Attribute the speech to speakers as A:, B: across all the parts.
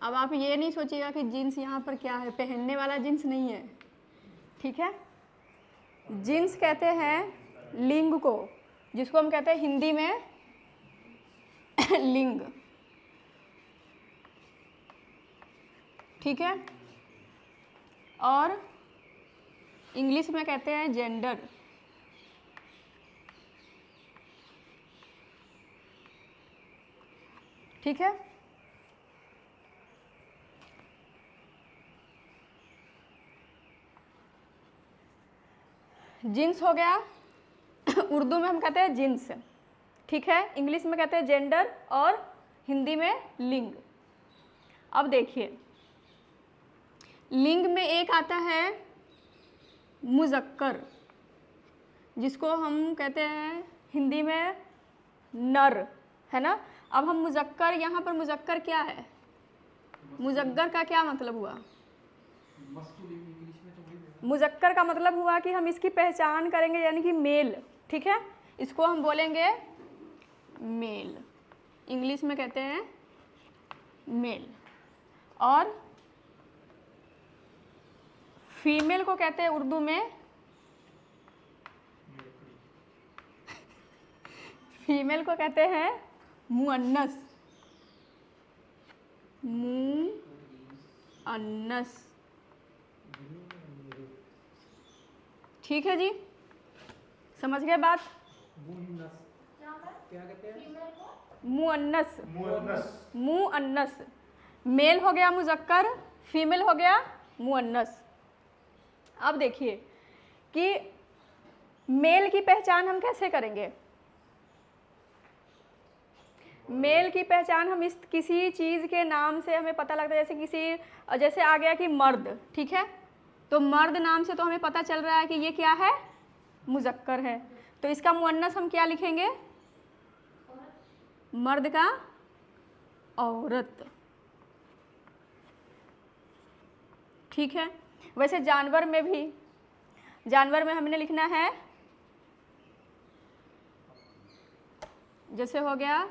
A: अब आप ये नहीं सोचिएगा कि जीन्स यहाँ पर क्या है, पहनने वाला जीन्स नहीं है, ठीक है। जीन्स कहते हैं लिंग को, जिसको हम कहते हैं हिंदी में लिंग, ठीक है। और इंग्लिश में कहते हैं जेंडर, ठीक है। जीन्स हो गया, उर्दू में हम कहते हैं जीन्स, ठीक है। इंग्लिश में कहते हैं जेंडर और हिंदी में लिंग। अब देखिए, लिंग में एक आता है मुज़क्कर, जिसको हम कहते हैं हिंदी में नर, है ना। अब हम मुज़क्कर, यहाँ पर मुज़क्कर क्या है, मुज़क्कर का क्या मतलब हुआ, मुज़क्कर का मतलब हुआ कि हम इसकी पहचान करेंगे, यानी कि मेल, ठीक है। इसको हम बोलेंगे मेल, इंग्लिश में कहते हैं मेल। और फीमेल को कहते हैं उर्दू में फीमेल को कहते हैं मुअन्नस, मुअन्नस, ठीक है जी, समझ गए बात।
B: क्या कहते हैं?
A: मुअन्नस, मुअन्नस, मेल हो गया मुज़क्कर, फीमेल हो गया मुअन्नस। अब देखिए कि मेल की पहचान हम कैसे करेंगे। मेल की पहचान हम इस किसी चीज़ के नाम से हमें पता लगता है, जैसे आ गया कि मर्द, ठीक है। तो मर्द नाम से तो हमें पता चल रहा है कि ये क्या है, मुज़क्कर है। तो इसका मुअन्नस हम क्या लिखेंगे, मर्द का औरत, ठीक है। वैसे जानवर में भी, जानवर में हमने लिखना है, जैसे हो गया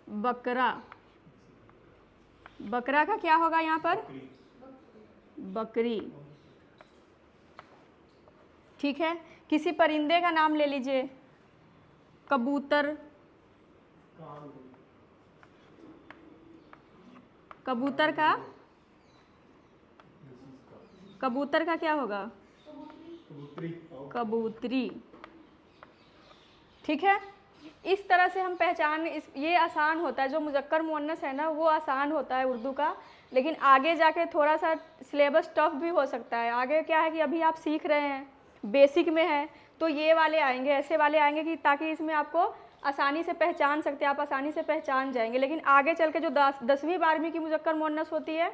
A: बकरा, बकरा का क्या होगा यहाँ पर, बकरी, ठीक है। किसी परिंदे का नाम ले लीजिए, कबूतर, कबूतर का क्या होगा, कबूतरी, ठीक है। इस तरह से हम पहचान, ये आसान होता है, जो मुज़क्कर मुअन्नस है ना वो आसान होता है उर्दू का। लेकिन आगे जाके थोड़ा सा सिलेबस टफ भी हो सकता है। आगे क्या है कि अभी आप सीख रहे हैं, बेसिक में है, तो ये वाले आएंगे, ऐसे वाले आएंगे कि ताकि इसमें आपको आसानी से पहचान सकते हैं, आप आसानी से पहचान जाएंगे। लेकिन आगे चल के जो 10वीं 12वीं की मुज़क्कर मुअन्नस होती है,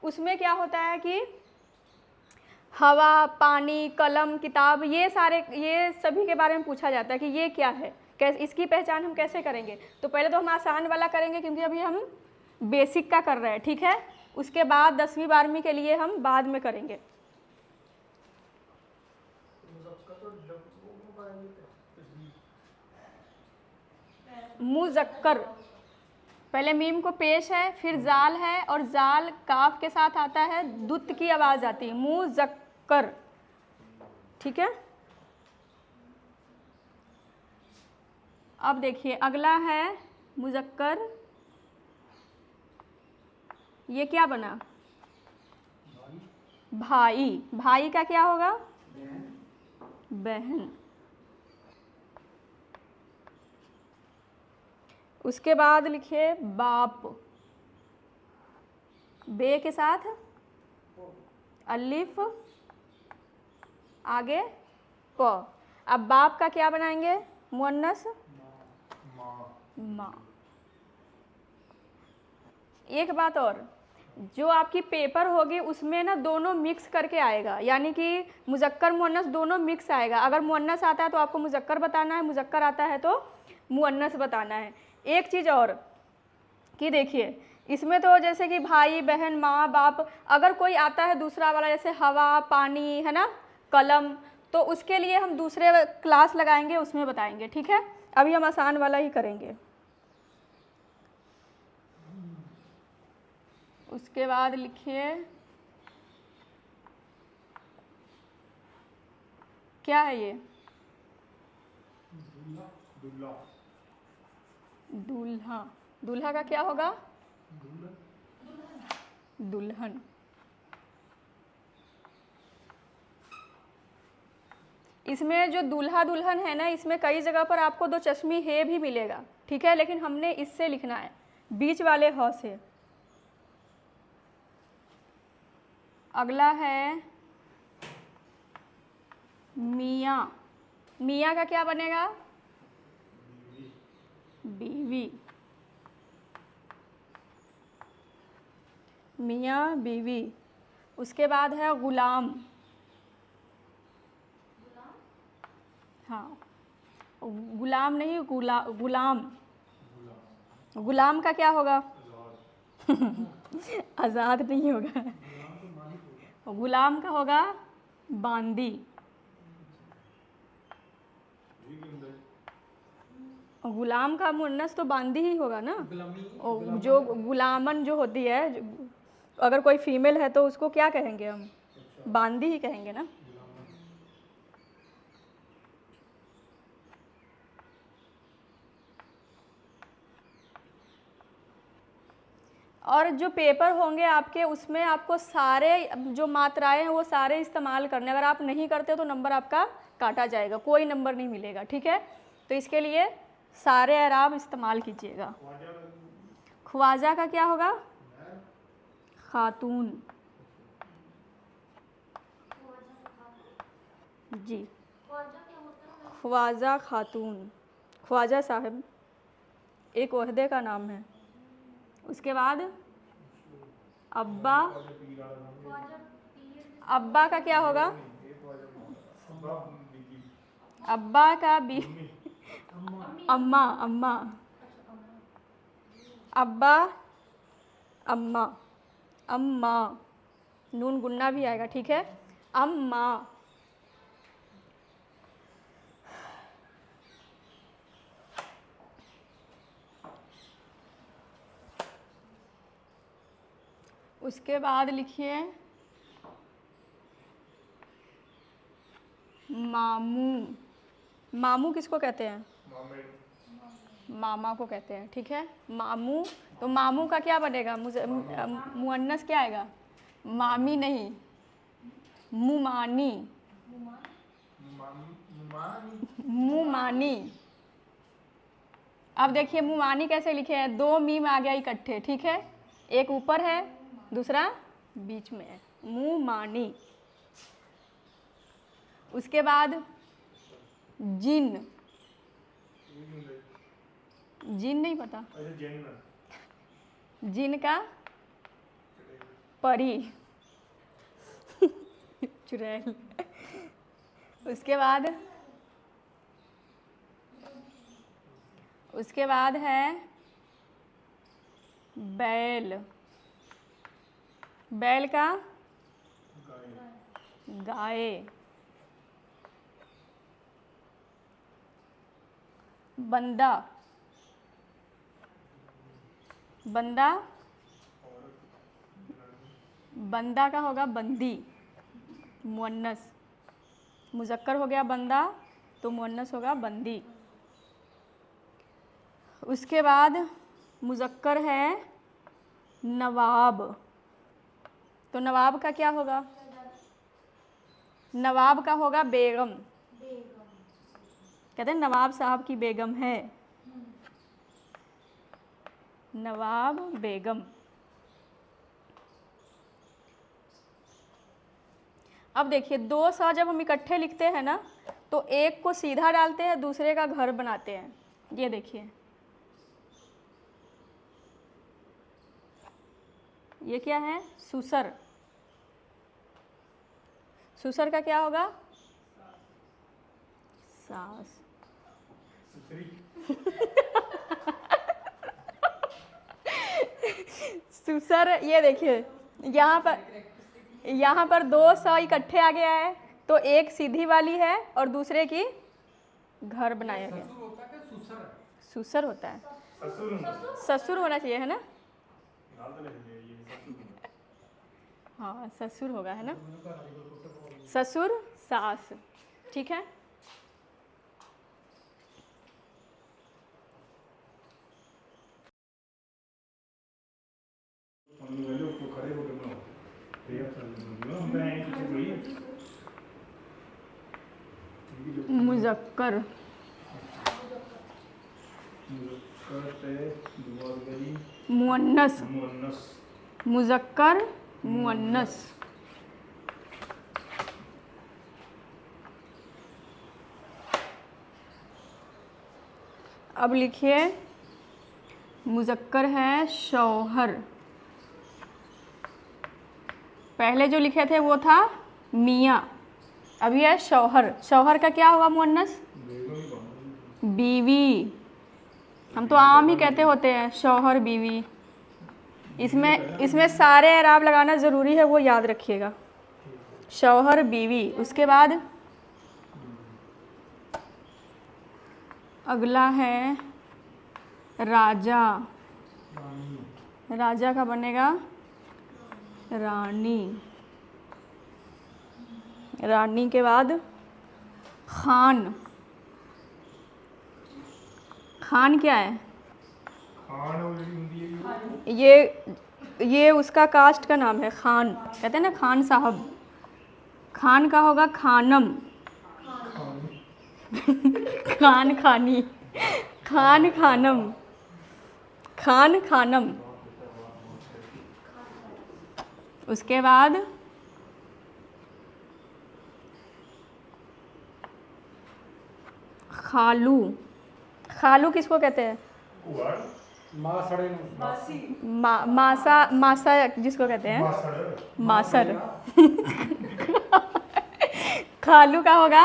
A: उसमें क्या होता है कि हवा, पानी, कलम, किताब, ये सभी के बारे में पूछा जाता है कि ये क्या है, कैसे इसकी पहचान हम कैसे करेंगे। तो पहले तो हम आसान वाला करेंगे, क्योंकि अभी हम बेसिक का कर रहे हैं, ठीक है। उसके बाद 10वीं 12वीं के लिए हम बाद में करेंगे। मुज़क्कर, पहले मीम को पेश है, फिर जाल है, और जाल काफ के साथ आता है, दुत की आवाज़ आती है, मुज़क्कर, ठीक है। अब देखिए अगला है मुज़क्कर, ये क्या बना, भाई, भाई का क्या होगा, बहन। उसके बाद लिखिए बाप, बे के साथ अलिफ, आगे प। अब बाप का क्या बनाएंगे, मुअन्नस, माँ। एक बात और, जो आपकी पेपर होगी उसमें ना दोनों मिक्स करके आएगा, यानी कि मुज़क्कर मुअन्नस दोनों मिक्स आएगा। अगर मुअन्नस आता है तो आपको मुज़क्कर बताना है, मुज़क्कर आता है तो मुअन्नस बताना है। एक चीज़ और कि देखिए, इसमें तो जैसे कि भाई, बहन, माँ, बाप, अगर कोई आता है दूसरा वाला, जैसे हवा, पानी, है ना, कलम, तो उसके लिए हम दूसरे क्लास लगाएंगे, उसमें बताएंगे, ठीक है। अभी हम आसान वाला ही करेंगे। उसके बाद लिखिए क्या है ये? दूल्हा। दूल्हा का क्या होगा? दुल्हन। इसमें जो दूल्हा दुल्हन है ना, इसमें कई जगह पर आपको दो चश्मी है भी मिलेगा, ठीक है, लेकिन हमने इससे लिखना है, बीच वाले ह से। अगला है मियाँ। मियाँ का क्या बनेगा? बीवी। मियाँ बीवी। उसके बाद है गुलाम। हाँ, गुलाम नहीं, गुलाम। गुलाम का क्या होगा? आज़ाद नहीं होगा। गुलाम का होगा बांदी। गुलाम का मुन्नस तो बांदी ही होगा ना। जो गुलामन जो होती है, अगर कोई फीमेल है तो उसको क्या कहेंगे हम? बांदी ही कहेंगे ना। और जो पेपर होंगे आपके, उसमें आपको सारे जो मात्राएं हैं वो सारे इस्तेमाल करने। अगर आप नहीं करते तो नंबर आपका काटा जाएगा, कोई नंबर नहीं मिलेगा, ठीक है। तो इसके लिए सारे एराब इस्तेमाल कीजिएगा। ख्वाजा का क्या होगा? खातून। जी, ख्वाजा खातून। ख्वाजा साहब एक ओहदे का नाम है। उसके बाद अब्बा। अब्बा का क्या होगा? अब्बा का भी अम्मा। अम्मा। अब्बा अम्मा। अम्मा, नून गुन्ना भी आएगा, ठीक है। अम्मा। उसके बाद लिखिए मामू। मामू किसको कहते हैं? मामा को कहते हैं, ठीक है। मामू। तो मामू का क्या बनेगा? मुअन्नस क्या आएगा? मामी नहीं, मुमानी। मुमानी। अब देखिए मुमानी कैसे लिखे हैं, दो मीम आ गया इकट्ठे, ठीक है। एक ऊपर है, दूसरा बीच में है, मुमानी। उसके बाद जिन। जिन नहीं पता? जिन का परी। चुड़ैल। उसके बाद है बैल। बैल का गाय। बंदा। बंदा। बंदा का होगा बंदी, मुअन्नस। मुज़क्कर हो गया बंदा, तो मुअन्नस होगा बंदी। उसके बाद मुज़क्कर है नवाब। तो नवाब का क्या होगा? नवाब का होगा बेगम। कहते हैं नवाब साहब की बेगम है, नवाब बेगम। अब देखिए दो सा जब हम इकट्ठे लिखते हैं ना, तो एक को सीधा डालते हैं, दूसरे का घर बनाते हैं। ये देखिए, ये क्या है? सुसर। सुसर का क्या होगा? सास। सुसर। ये देखिए यहाँ पर दो स इकट्ठे आ गया है, तो एक सीधी वाली है और दूसरे की घर बनाया गया। सुसर होता है। ससुर होना चाहिए, है ना। हाँ ससुर होगा, है ना, ससुर सास, ठीक है। मुज़क्कर, मुअन्नस, मुज़क्कर मुअन्नस। अब लिखिए, मुज़क्कर है शौहर, पहले जो लिखे थे वो था मियाँ, अभी है शौहर। शौहर का क्या होगा मुअन्नस? बीवी। हम तो आम ही कहते होते हैं शौहर बीवी। इसमें सारे एराब लगाना ज़रूरी है, वो याद रखिएगा। शौहर बीवी। उसके बाद अगला है राजा। राजा का बनेगा रानी। रानी के बाद खान। खान क्या है? ये उसका कास्ट का नाम है, खान कहते हैं ना, खान साहब। खान का होगा खानम। खान खानी, खान खानम, खान खानम। उसके बाद खालू। खालू किसको कहते हैं? मासा जिसको कहते हैं, मासर। खालू का होगा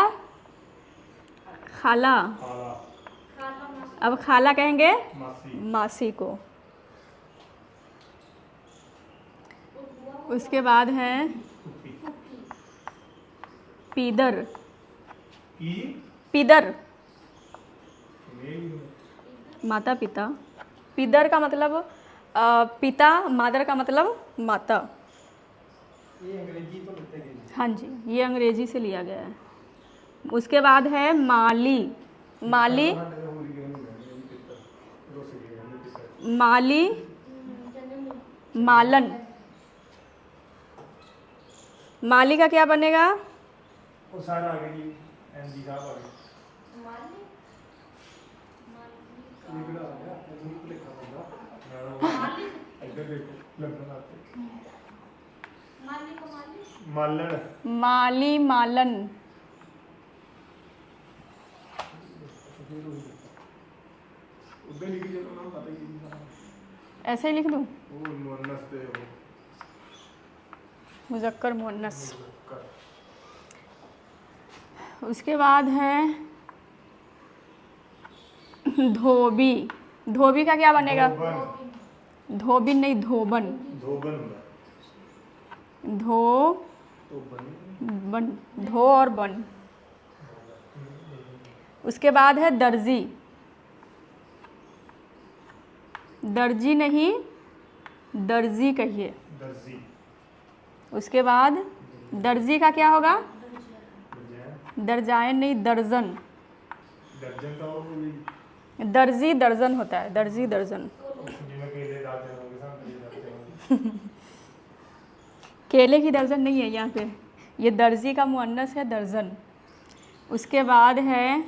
A: खाला। अब खाला कहेंगे मासी को। उसके बाद है पीदर। पीदर माता पिता। पिदर का मतलब पिता, मादर का मतलब माता।
B: ये अंग्रेजी तो लेते हैं।
A: हाँ जी, ये अंग्रेजी से लिया गया है। उसके बाद है माली। माली, माली, मालन। माली का क्या बनेगा?
B: वो सारा आ गया जी, एमजी साहब आ गए।
A: माली, मालन। ऐसे ही लिख दूँ? मुज़क्कर मुअन्नस। उसके बाद है धोबी। धोबी का क्या बनेगा? धोबी नहीं, धोबन। धो बन, धो और बन। उसके बाद है दर्जी। दर्जी नहीं, दर्जी कहिए।
B: दर्जी।
A: उसके बाद दर्जी का क्या होगा? दर्जायन नहीं, दर्जन।
B: दर्जन का वो
A: दर्जी दर्जन होता है, दर्जी दर्जन। केले की दर्जन नहीं है यहाँ पे, ये दर्जी का मुअन्नस है, दर्जन। उसके बाद है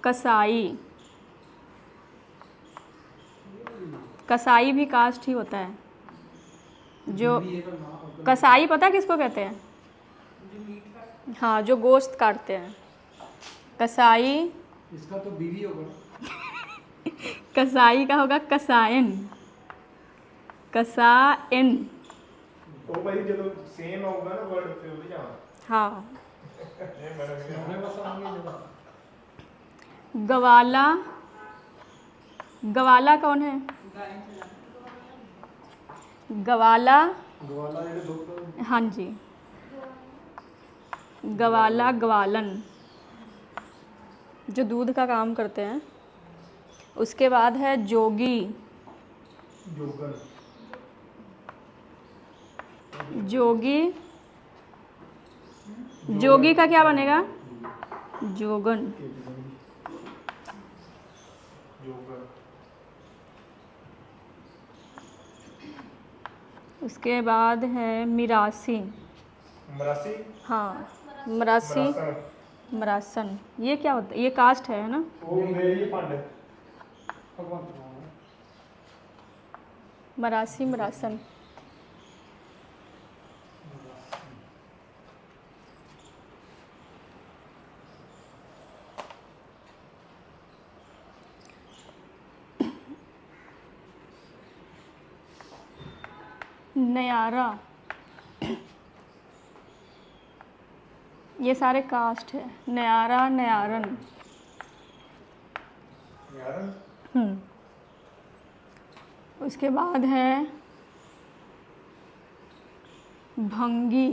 A: कसाई। कसाई भी कास्ट ही होता है। जो कसाई पता किसको कहते हैं? हाँ, जो गोश्त काटते हैं, कसाई।
B: इसका तो बीवी होगा।
A: कसाई का होगा कसायन। कसायन।
B: ओ भाई जो सेम होगा ना वर्ड पे हो जाना।
A: हाँ। गवाला। गवाला कौन है? गवाला। हाँ जी, गवाला, गवालन, जो दूध का काम करते हैं। उसके बाद है जोगी।
B: जोगन।
A: जोगी, जोगी का क्या बनेगा? जोगन।
B: जोकर।
A: उसके बाद है मिरासी।
B: मरासी।
A: हाँ, मरासी,
B: मरासन।
A: मरासन। ये क्या होता है? ये कास्ट है ना?
B: वो मेरी पंड।
A: मरासी, मरासन। नयारा, ये सारे कास्ट है। नयारा, नयारन।
B: यार
A: उसके बाद है भंगी।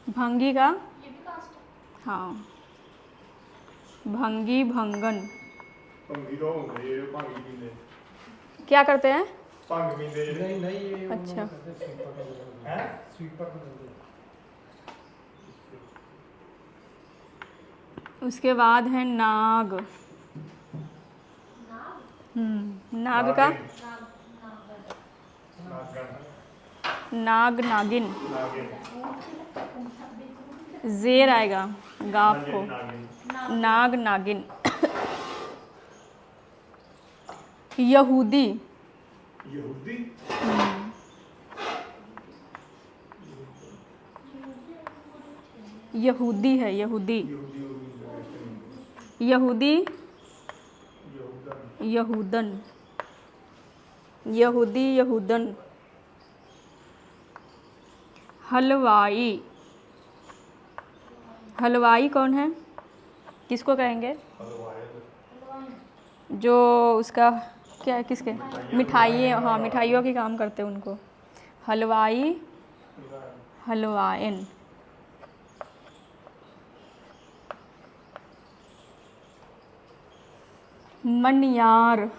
A: भंगी का, हाँ, भंगी, भंगन।
B: पंगी तो होंगे ये पंगी पींदे।
A: क्या करते हैं?
B: पंग पींदे जेह्ड़े।
C: नहीं नहीं ये
A: अच्छा।
B: हैं?
C: स्वीपर को दे
A: उसके बाद है नाग। नाग का,
B: नागन।
A: नाग, नागिन।
B: नागिन।
A: जेर आएगा गाप को।
B: नागिन।
A: नाग, नागिन। यहूदी।
B: यहूदी।
A: यहूदी है, यहूदी।
B: यहूदी
A: यहूदी,
B: यहूदन।
A: यहूदन। यहूदी, यहूदन। हलवाई। हलवाई कौन है? किसको कहेंगे? जो उसका क्या है, किसके? मिठाई, हाँ, मिठाइयों के काम करते हैं उनको। हलवाई, हलवाइन। मनियार।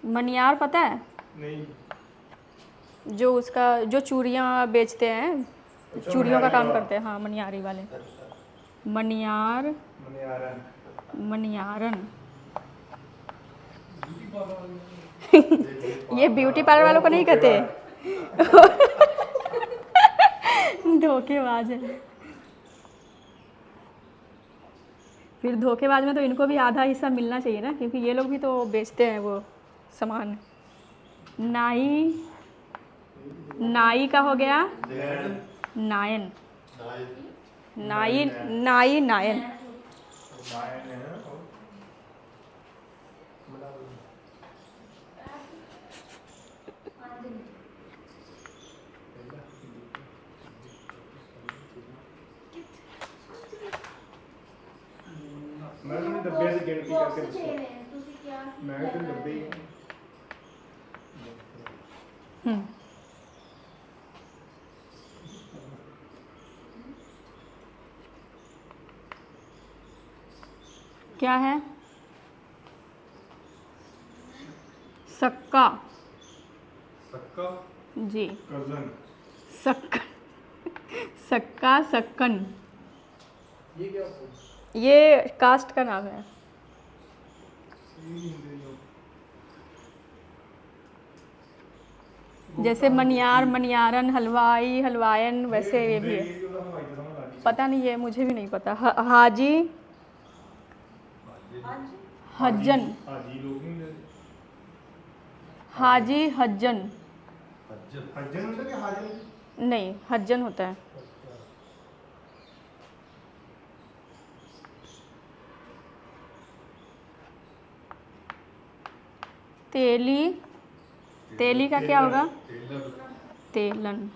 A: मनियार पता है?
B: नहीं।
A: जो उसका, जो चूड़ियाँ बेचते हैं,
B: अच्छा,
A: चूड़ियों का
B: मनियारी
A: काम
B: वाला।
A: करते हैं, हाँ, मनियारी वाले। मनियार,
B: मनियारन।
A: मनियारन। ये ब्यूटी पार्लर वालों को नहीं कहते? धोखेबाज है। फिर धोखेबाज में तो इनको भी आधा हिस्सा मिलना चाहिए ना, क्योंकि ये लोग भी तो बेचते हैं वो सामान। नाई, नाई का हो गया नायन। नाई, नाई, नायन।
B: नायन है ना। मैं तो डब्बे से गिनती करके दसो। मैं तो डब्बे ही
A: हम्म, क्या है? सक्का।
B: सक्का।
A: जी,
B: कजन।
A: सक्का। सक्का, सक्कन।
C: ये क्या होता है?
A: ये कास्ट का नाम है। जैसे मनियार, मनियारन, हलवाई, हलवायन, वैसे ये भी है। पता नहीं, ये मुझे भी नहीं पता। हाजी, हज्जन।
B: हाजी लोग नहीं होंगे।
A: हाजी, हज्जन।
B: हज्जन होता है कि हाजन?
A: नहीं, हज्जन होता है। तेली, तेली का क्या होगा? तेलन।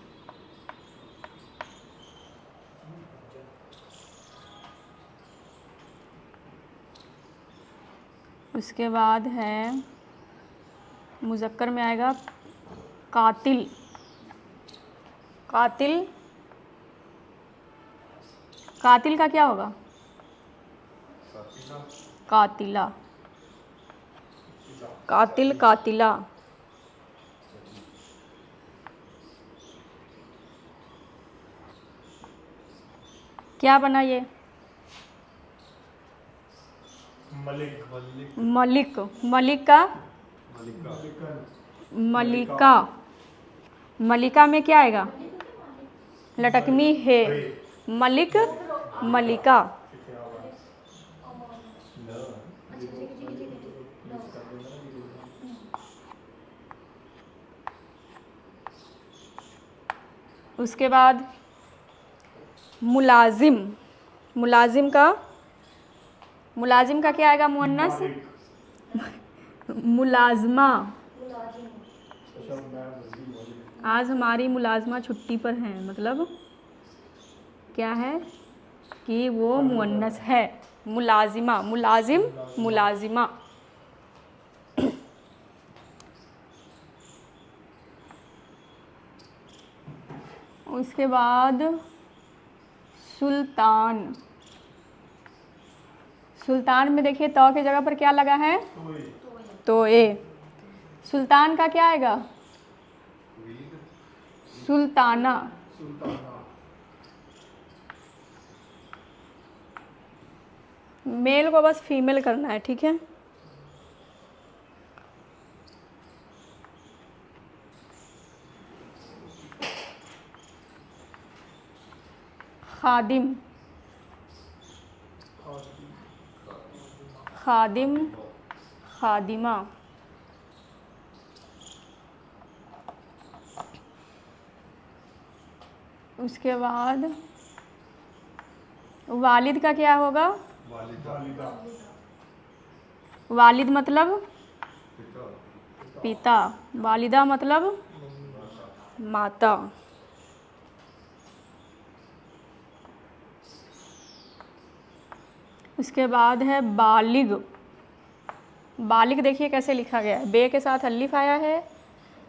A: उसके बाद है मुज़क्कर में आएगा कातिल। कातिल, कातिल का क्या होगा? कातिला। कातिल, कातिला। क्या बना ये?
B: मलिक
A: मलिक। मलिक का मलिका। मलिका में क्या आएगा? लटकमी है। मलिक मलिका। उसके बाद मुलाजिम। मुलाजिम का क्या आएगा मुअन्नस? मुलाजमा। आज हमारी मुलाजमा छुट्टी पर हैं, मतलब क्या है कि वो मुअन्नस है। मुलाजिमा, मुलाजिम, मुलाजिमा। उसके बाद सुल्तान। सुल्तान में देखिए तो की जगह पर क्या लगा है? तो ए। सुल्तान का क्या आएगा? सुल्ताना। मेल को बस फीमेल करना है, ठीक है। खादिम। खादिम, खादिमा। उसके बाद वालिद का क्या होगा? वालिद मतलब पिता। वालिदा मतलब माता। उसके बाद है बालिग। बालिग देखिए कैसे लिखा गया है, बे के साथ अलिफ आया है,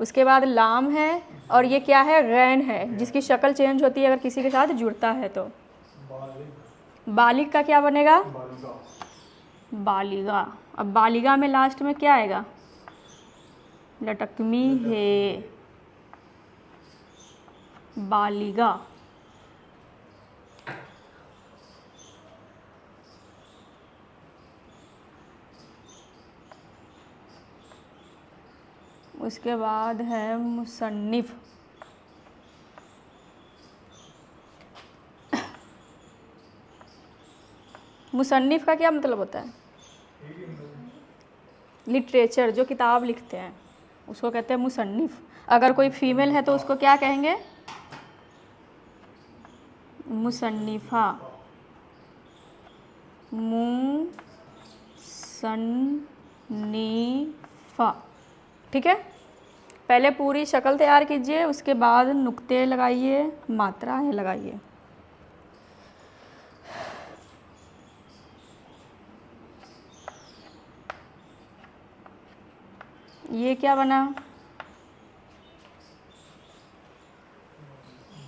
A: उसके बाद लाम है, और ये क्या है? गैन है, जिसकी शक्ल चेंज होती है अगर किसी के साथ जुड़ता है तो। बालिग का क्या बनेगा? बालिगा। अब बालिगा में लास्ट में क्या आएगा? लटकमी है। बालिगा। उसके बाद है मुसन्निफ। मुसन्निफ का क्या मतलब होता है? लिटरेचर, जो किताब लिखते हैं उसको कहते हैं मुसन्निफ। अगर कोई फीमेल है तो उसको क्या कहेंगे? मुसन्निफा। मुसन्निफा, ठीक है। पहले पूरी शक्ल तैयार कीजिए, उसके बाद नुक्ते लगाइए, मात्राएं लगाइए। ये क्या बना?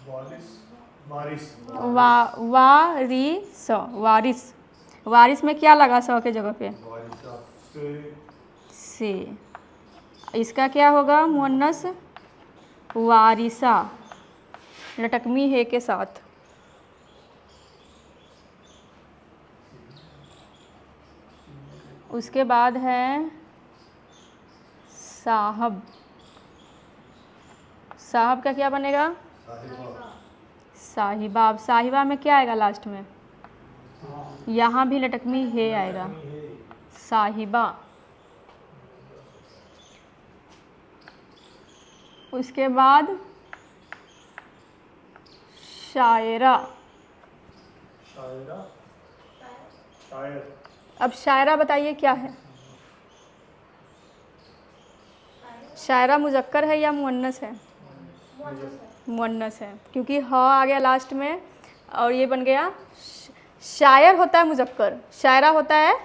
A: वारिस। वारिस। वारिस में क्या लगा सौ के जगह पे? से। इसका क्या होगा मुअन्नस? वारिसा, लटकमी है के साथ। उसके बाद है साहब। साहब का क्या बनेगा? साहिबा। अब साहिबा में क्या आएगा लास्ट में? यहाँ भी लटकमी है आएगा। साहिबा। उसके बाद शायरा। अब शायरा बताइए क्या है? शायरा मुज़क्कर है या मुअन्नस है? मुअन्नस है, क्योंकि ह आ गया लास्ट में और ये बन गया। शायर होता है मुज़क्कर, शायरा होता है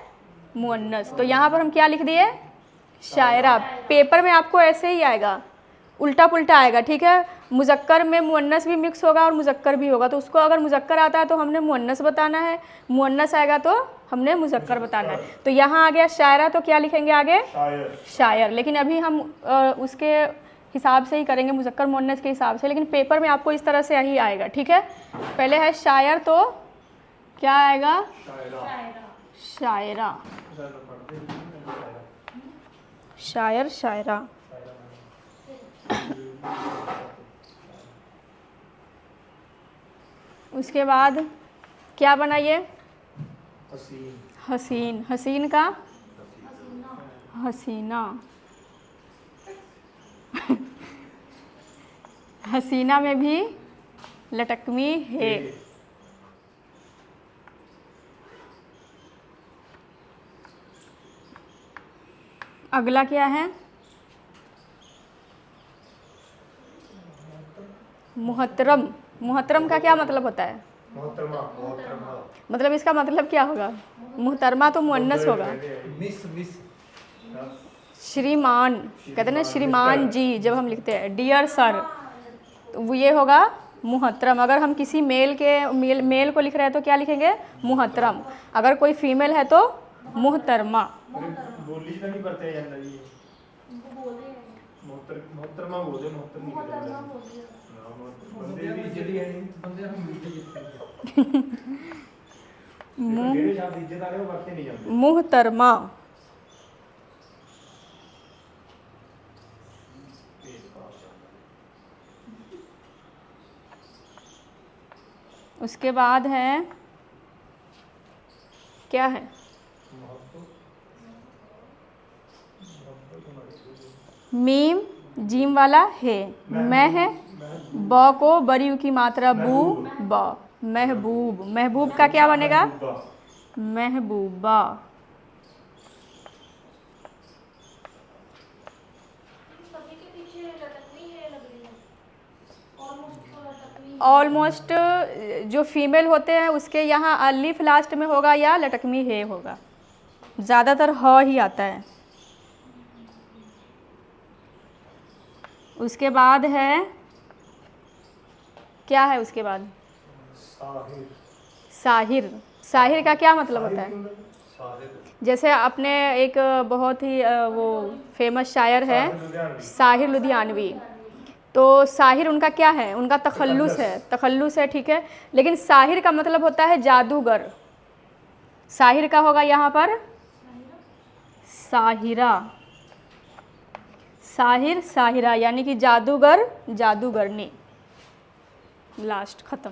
A: मुअन्नस। तो यहाँ पर हम क्या लिख दिए? शायरा। पेपर में आपको ऐसे ही आएगा, उल्टा पुल्टा आएगा, ठीक है। मुज़क्कर में मुअन्नस भी मिक्स होगा और मुज़क्कर भी होगा, तो उसको अगर मुज़क्कर आता है तो हमने मुअन्नस बताना है, मुअन्नस आएगा तो हमने मुज़क्कर बताना है। तो यहाँ आ गया शायरा, तो क्या लिखेंगे आगे? शायर। लेकिन अभी हम उसके हिसाब से ही करेंगे, मुज़क्कर मुअन्नस के हिसाब से, लेकिन पेपर में आपको इस तरह से यही आएगा, ठीक है। पहले है शायर तो क्या आएगा?
B: शायरा।
A: शायरा।
B: ज़्यादा पढ़ते हैं ना,
A: शायर शायरा। उसके बाद क्या बना ये?
B: हसीन।
A: हसीन। हसीन का हसीना। हसीना में भी लटकमी है। अगला क्या है? मुहतरम। मुहतरम का क्या मतलब होता है?
B: मोहतरमा। मोहतरमा।
A: मतलब इसका मतलब क्या होगा? मुहतरमा तो मुअन्नस होगा।
C: मिस मिस
A: श्रीमान कहते हैं ना, श्रीमान जी जब हम लिखते हैं डियर सर, तो वो ये होगा मुहतरम। अगर हम किसी मेल को लिख रहे हैं तो क्या लिखेंगे? मुहतरम। अगर कोई फीमेल है तो मुहतरमा।
B: बोली तो नहीं पड़ते हैं अंदर ये। मोहतरमा बोलते, मोहतरमा बोलते। बंदे भी इज्जत है,
C: बंदे हम मीठे जितने
B: ਜਿਹੜੇ ਸ਼ਬਦ ਇੱਜ਼ਤ ਵਾਲੇ ਉਹ ਵਰਤੇ ਨਹੀਂ ਜਾਂਦੇ।
A: मुहतरमा। उसके बाद है क्या है? मीम जीम वाला है। मैं है ब को बरी की मात्रा बू ब। महबूब। महबूब का क्या बनेगा? महबूबा। ऑलमोस्ट जो फीमेल होते हैं उसके यहाँ अलिफ लास्ट में होगा या लटकमी है होगा। ज़्यादातर ह ही आता है। उसके बाद है क्या है? उसके बाद
B: साहिर।
A: साहिर। साहिर का क्या मतलब होता है?
B: साहिर।
A: जैसे अपने एक बहुत ही वो फेमस शायर है साहिर लुधियानवी, तो साहिर उनका क्या है? उनका तखल्लुस है। तखल्लुस है, ठीक है। लेकिन साहिर का मतलब होता है जादूगर। साहिर का होगा यहाँ पर साहिरा। साहिर साहिरा यानी कि जादूगर जादूगरनी। लास्ट खत्म।